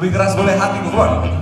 Lebih keras boleh, hatiku, come on.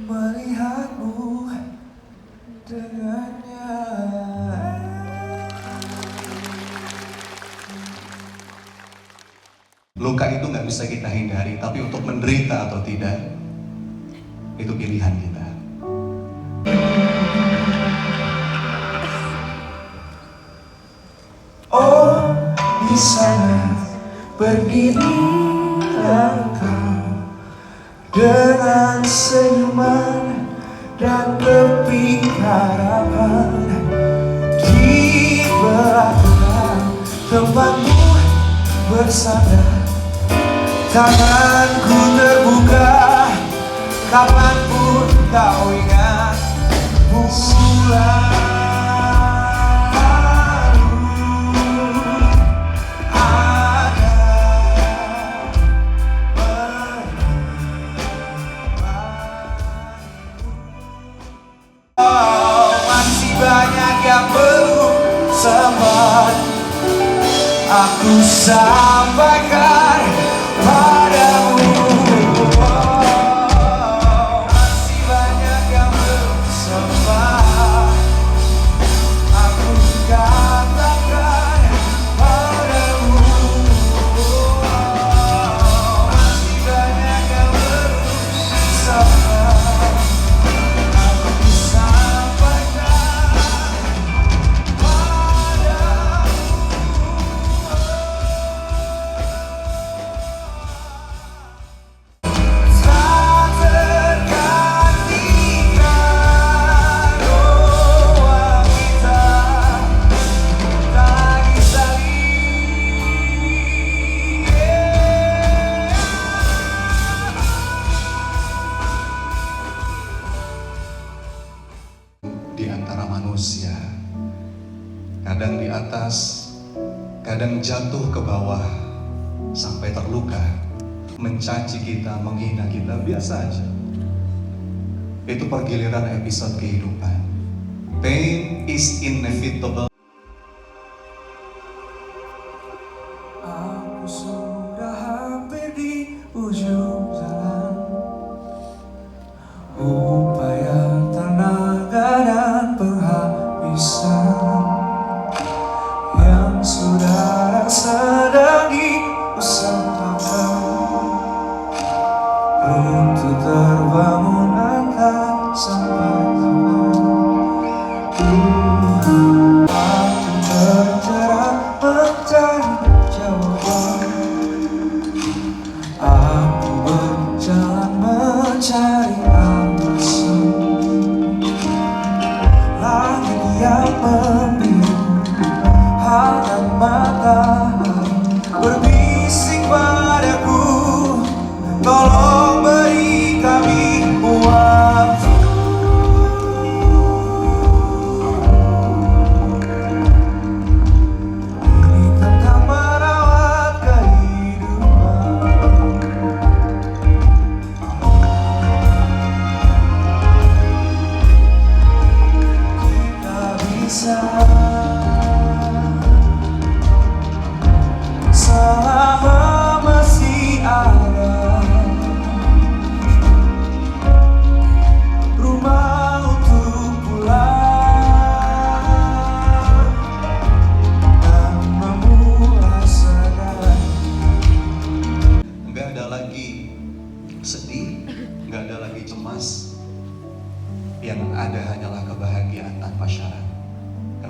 Melihatmu dengannya. Luka itu nggak bisa kita hindari, tapi untuk menderita atau tidak, itu pilihan kita. Oh, di sana berdiri engkau dengan senyuman dan keping harapan. Di belakang tempatmu bersandar, tanganku terbuka kapanpun kau ingat pulang. Banyak yang belum sempat aku sampaikan padamu. Masih banyak yang belum sempat aku katakan padamu. Masih banyak yang belum sempat aku sampaikan. Di antara manusia, kadang di atas, kadang jatuh ke bawah sampai terluka, mencaci kita, menghina kita, biasa aja. Itu pergiliran episode kehidupan. Pain is inevitable. Aku sudah hampir di ujung jalan, upaya tenaga dan penghabisan yang sudah dan sedang diusahakan untuk terbangun entah sampai kapan.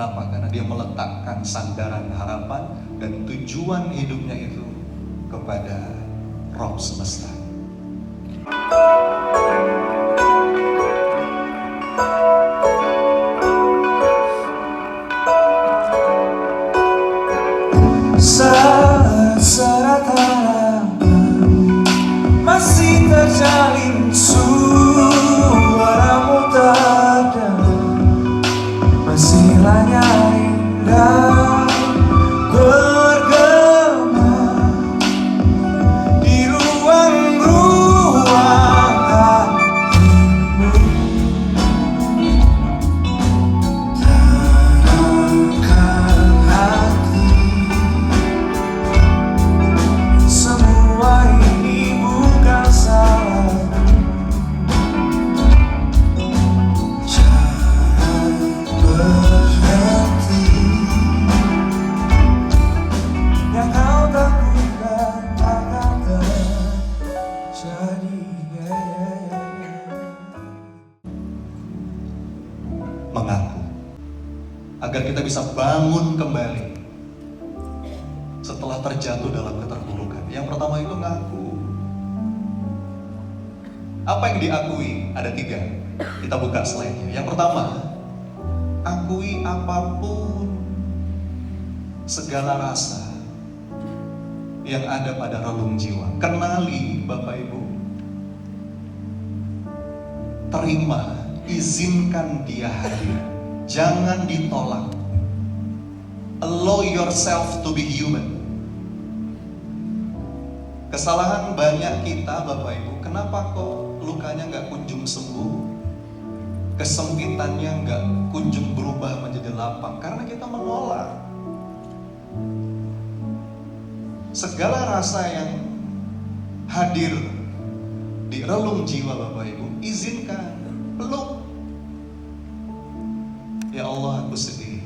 Kenapa? Karena dia meletakkan sandaran harapan dan tujuan hidupnya itu kepada Rob semesta. Serat-serat harapan masih terjalin, suaramu terdengar, masih lanyar indah bergema di ruang-ruang hatimu. Tenangkan hati, semua ini bukan salahmu. Jangan berhenti, yang kau takutkan akan terjadi. Mengaku agar kita bisa bangun kembali setelah terjatuh dalam keterpurukan. Yang pertama itu ngaku. Apa yang diakui? Ada 3. Kita buka slide-nya. Yang pertama, akui apapun, segala rasa yang ada pada relung jiwa. Kenali Bapak Ibu. Terima, izinkan dia hadir. Jangan ditolak. Allow yourself to be human. Kesalahan banyak kita Bapak Ibu, kenapa kok lukanya nggak kunjung sembuh? Kesempitannya nggak kunjung berubah menjadi lapang? Karena kita menolak. Segala rasa yang hadir di relung jiwa Bapak Ibu, izinkan, peluk. Ya Allah, aku sedih.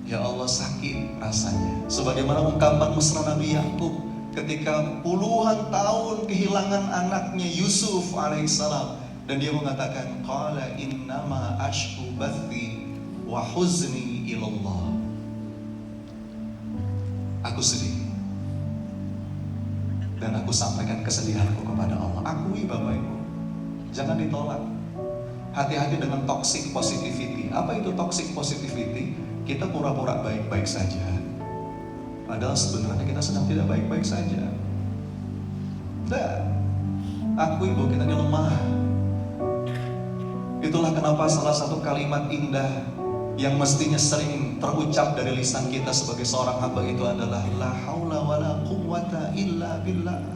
Ya Allah, sakit rasanya. Sebagaimana ungkapan mesra Nabi Yakub ketika puluhan tahun kehilangan anaknya Yusuf alaihissalam, dan dia mengatakan, qala innama ashku bathi wa huzni ilallah. Aku sedih dan aku sampaikan kesedihanku kepada Allah. Akui Bapak Ibu, jangan ditolak. Hati-hati dengan toxic positivity. Apa itu toxic positivity? Kita pura-pura baik-baik saja, padahal sebenarnya kita sedang tidak baik-baik saja. Dan akui bahwa kita ini lemah. Itulah kenapa salah satu kalimat indah yang mestinya sering terucap dari lisan kita sebagai seorang hamba itu adalah la haula wala quwwata illa billah.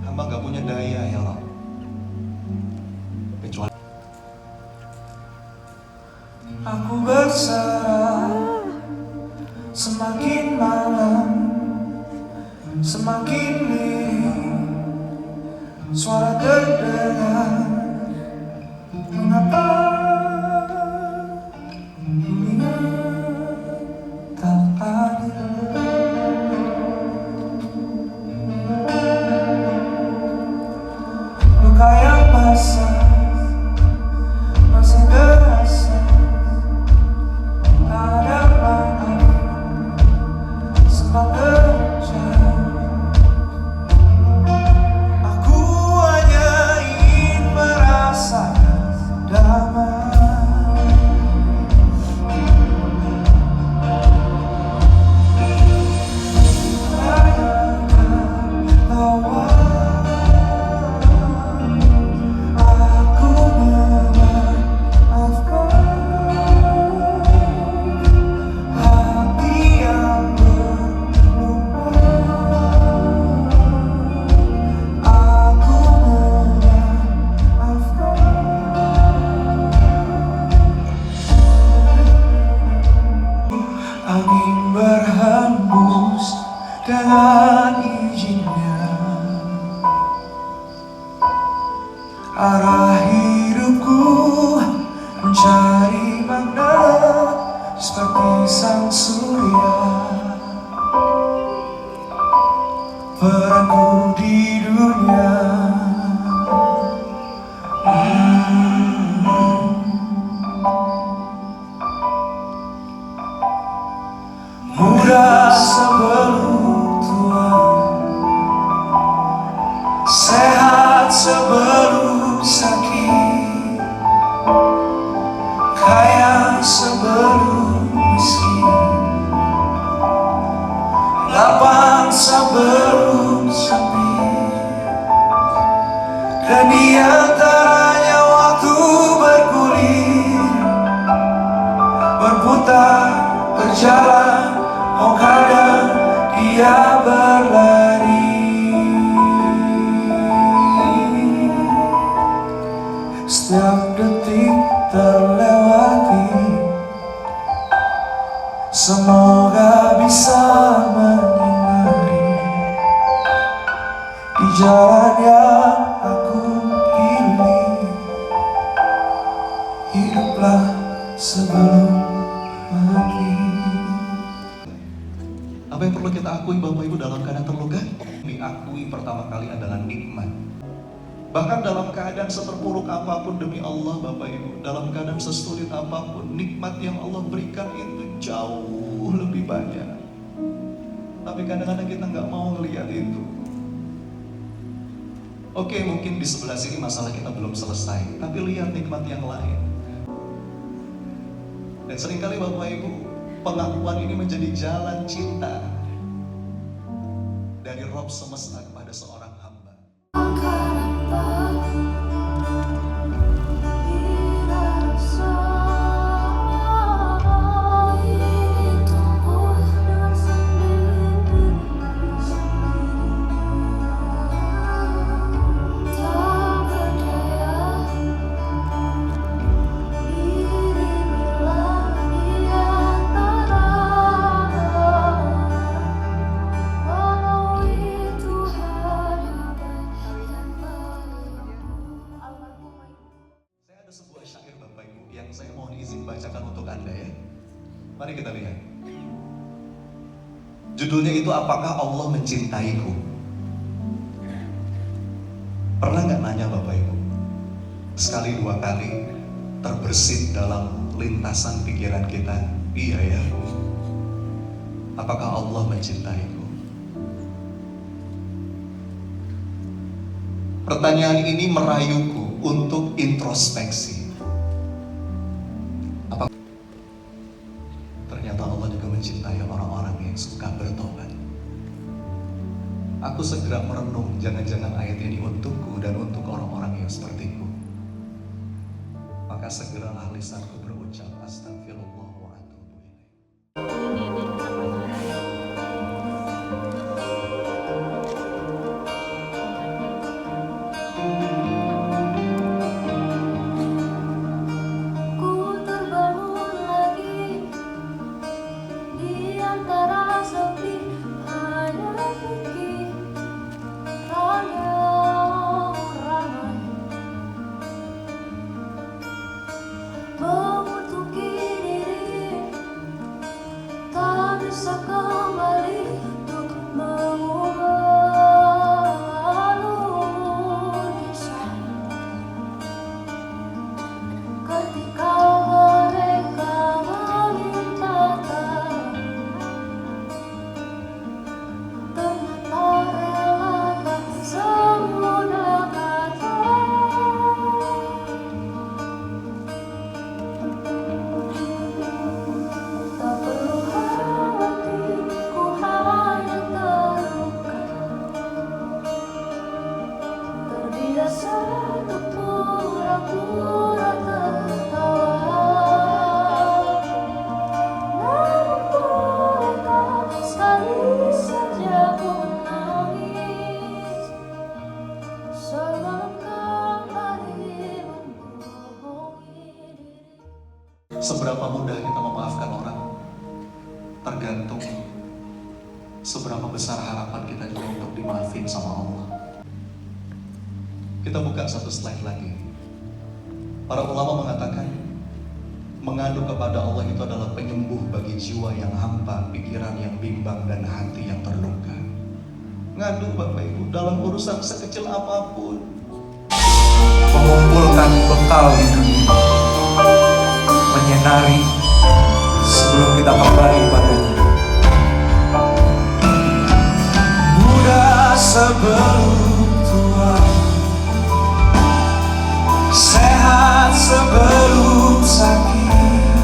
Hamba gak punya daya ya Allah, kecuali Aku berserah, semakin malam, semakin lirih, suara terdengar. Mengapa dunia tak adil? Luka yang basah masih terasa. Aku hanya ingin merasakan damai. Bayangkan bahwa aku memaafkan hati yang berluka. Aku memaafkan. Angin berhembus dengan izinnya, arah hidupku mencari makna seperti sang surya. Peranku di dunia tak berjalan, oh kadang dia berlari. Setiap detik terlewati, semoga bisa menyinari di jalan yang aku pilih. Hiduplah sebelum mati. Apa yang perlu kita akui Bapak Ibu dalam keadaan terluka? Diakui pertama kali adalah nikmat. Bahkan dalam keadaan seterpuruk apapun demi Allah Bapak Ibu, dalam keadaan sesulit apapun, nikmat yang Allah berikan itu jauh lebih banyak. Tapi kadang-kadang kita nggak mau ngelihat itu. Oke, mungkin di sebelah sini masalah kita belum selesai, tapi lihat nikmat yang lain. Dan seringkali Bapak Ibu, pengakuan ini menjadi jalan cinta dari Rob semesta kepada seorang hamba. Sebuah syair Bapak Ibu yang saya mohon izin bacakan untuk Anda ya. Mari kita lihat. Judulnya itu, apakah Allah mencintaiku? Pernah nggak nanya Bapak Ibu? Sekali dua kali terbersit dalam lintasan pikiran kita, iya ya. Apakah Allah mencintaiku? Pertanyaan ini merayuku untuk introspeksi. Apa ternyata Allah juga mencintai orang-orang yang suka bertobat? Aku segera merenung, jangan-jangan ayat ini untukku dan untuk orang-orang yang sepertiku. Maka segeralah lisanku berucap astagfirullah wa atubu ilaih. Seberapa mudah kita memaafkan orang tergantung seberapa besar harapan kita juga untuk dimaafin sama Allah. Kita buka satu slide lagi. Para ulama mengatakan mengadu kepada Allah itu adalah penyembuh bagi jiwa yang hampa, pikiran yang bimbang, dan hati yang terluka. Ngadu Bapak Ibu dalam urusan sekecil apapun. Mengumpulkan bekal di dunia, menyinari sebelum kita kembali padanya. Muda sebelum tua, sehat sebelum sakit,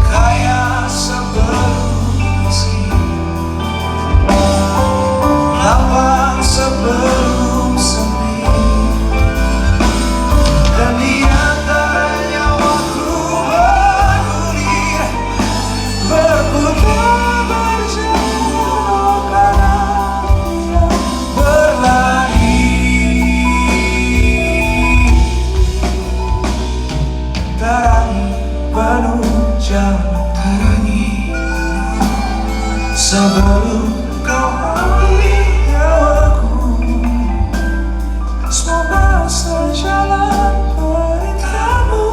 kaya sebelum miskin, lapang sebelum sempit. Terangi penuh jalan, terangi sebelum kau ambil nyawaku. Semoga sejalan perintahmu,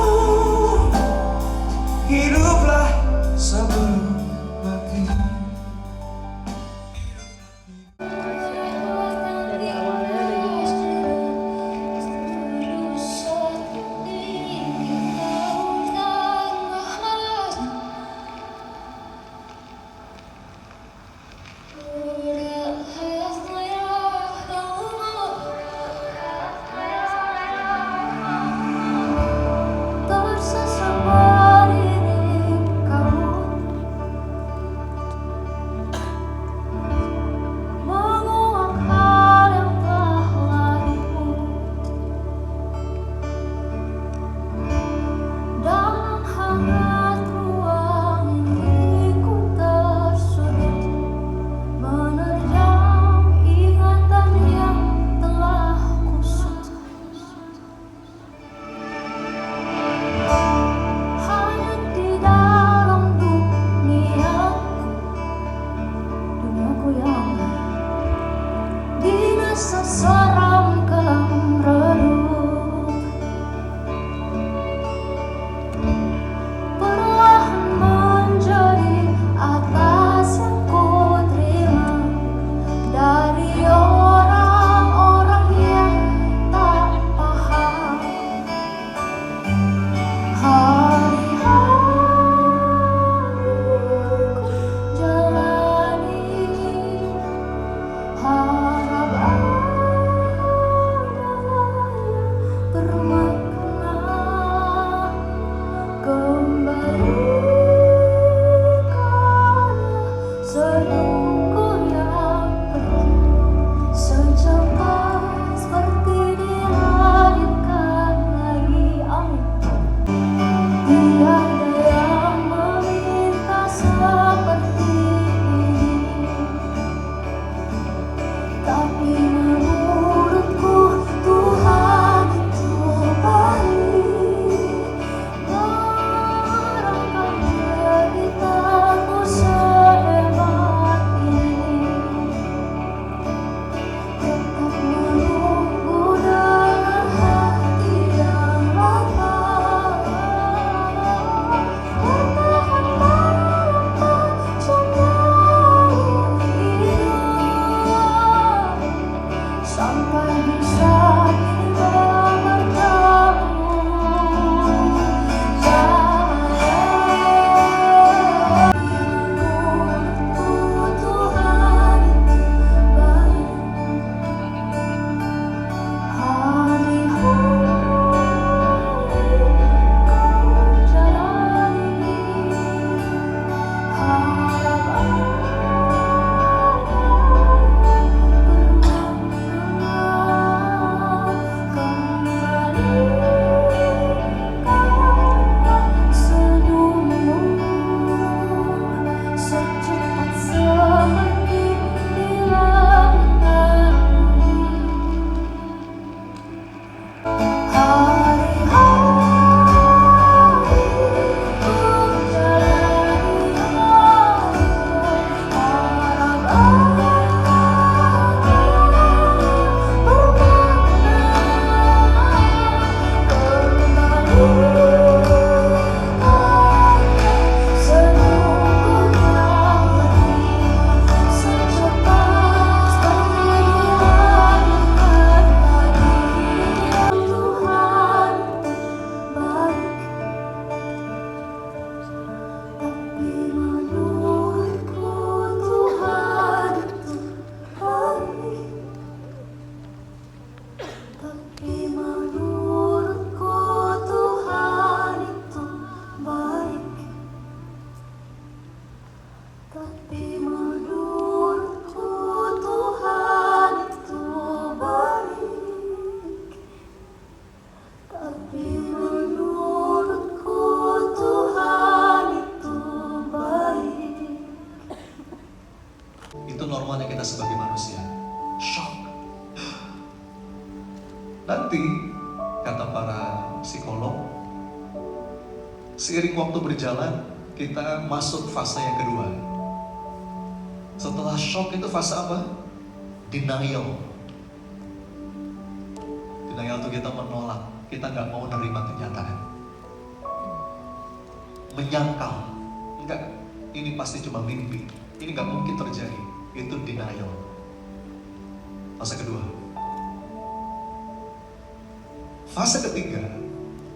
hiduplah sebelum mati. Dari awalnya udah gitu. Menguak hal yang telah lalu dalam hangat ruang ini ku tersudut, menerjang ingatan yang telah kusut. Hanyut di dalam duniaku yang binasa seram kelam redup. Seiring waktu berjalan, kita masuk fase yang kedua. Setelah shock itu fase apa? Denial. Denial itu kita menolak, kita nggak mau nerima kenyataan. Menyangkal, enggak, ini pasti cuma mimpi, ini nggak mungkin terjadi. Itu denial. Fase kedua. Fase ketiga,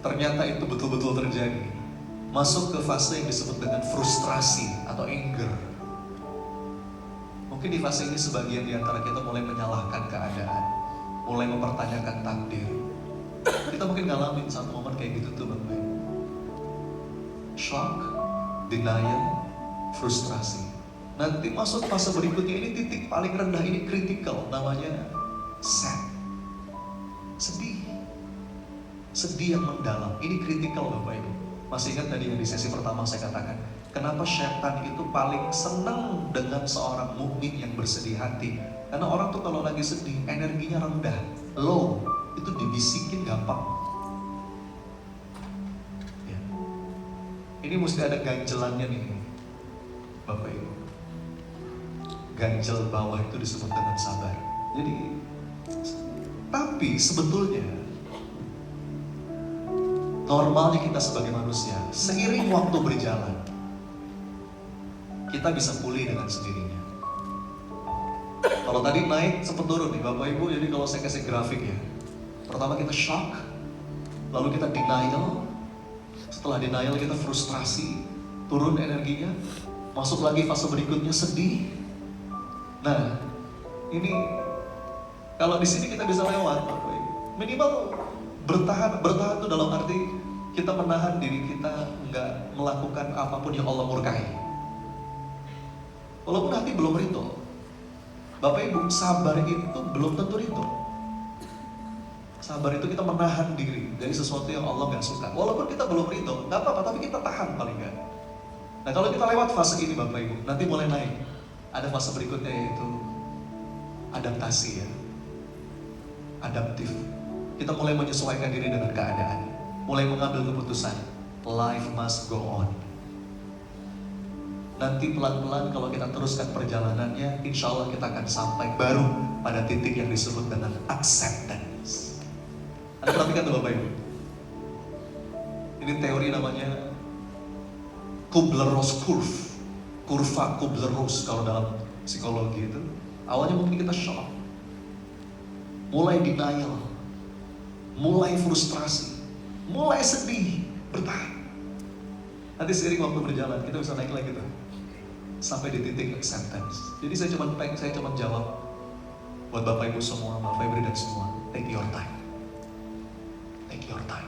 ternyata itu betul-betul terjadi. Masuk ke fase yang disebut dengan frustrasi atau anger. Mungkin di fase ini sebagian di antara kita mulai menyalahkan keadaan, mulai mempertanyakan takdir. Kita mungkin ngalamin satu momen kayak gitu tuh Bapak Ibu. Shock, denial, frustrasi. Nanti masuk fase berikutnya, ini titik paling rendah, ini critical, namanya sad. Sedih. Sedih yang mendalam, ini critical Bapak Ibu. Masih ingat tadi yang di sesi pertama saya katakan, kenapa setan itu paling senang dengan seorang mukmin yang bersedih hati? Karena orang tuh kalau lagi sedih, energinya rendah, low, itu dibisikin gampang. Ya. Ini mesti ada ganjelannya nih, Bapak Ibu. Ganjel bawah itu disebut dengan sabar. Jadi, tapi sebetulnya normalnya kita sebagai manusia, seiring waktu berjalan, kita bisa pulih dengan sendirinya. Kalau tadi naik sempat turun nih Bapak Ibu, jadi kalau saya kasih grafik ya, pertama kita shock, lalu kita denial, setelah denial kita frustrasi, turun energinya, masuk lagi fase berikutnya sedih. Nah, ini kalau di sini kita bisa lewat Bapak Ibu, minimal bertahan itu dalam arti kita menahan diri kita nggak melakukan apapun yang Allah murkai. Walaupun hati belum ridho, Bapak Ibu, sabar itu belum tentu ridho. Sabar itu kita menahan diri dari sesuatu yang Allah nggak suka. Walaupun kita belum ridho, nggak apa-apa, tapi kita tahan paling nggak. Nah kalau kita lewat fase ini Bapak Ibu, nanti mulai naik. Ada fase berikutnya yaitu adaptasi ya, adaptif. Kita mulai menyesuaikan diri dengan keadaan, mulai mengambil keputusan, life must go on. Nanti pelan-pelan kalau kita teruskan perjalanannya, insya Allah kita akan sampai baru pada titik yang disebut dengan acceptance. Anda perhatikan tuh Bapak Ibu, ini teori namanya Kubler-Ross curve, kurva Kubler-Ross kalau dalam psikologi itu. Awalnya mungkin kita shock, mulai denial, mulai frustrasi, mulai sedih, bertahan. Nanti seiring waktu berjalan kita bisa naik lagi tuh, sampai di titik acceptance. Jadi saya cuma jawab buat Bapak Ibu semua, Mbak Febri dan semua, take your time, take your time.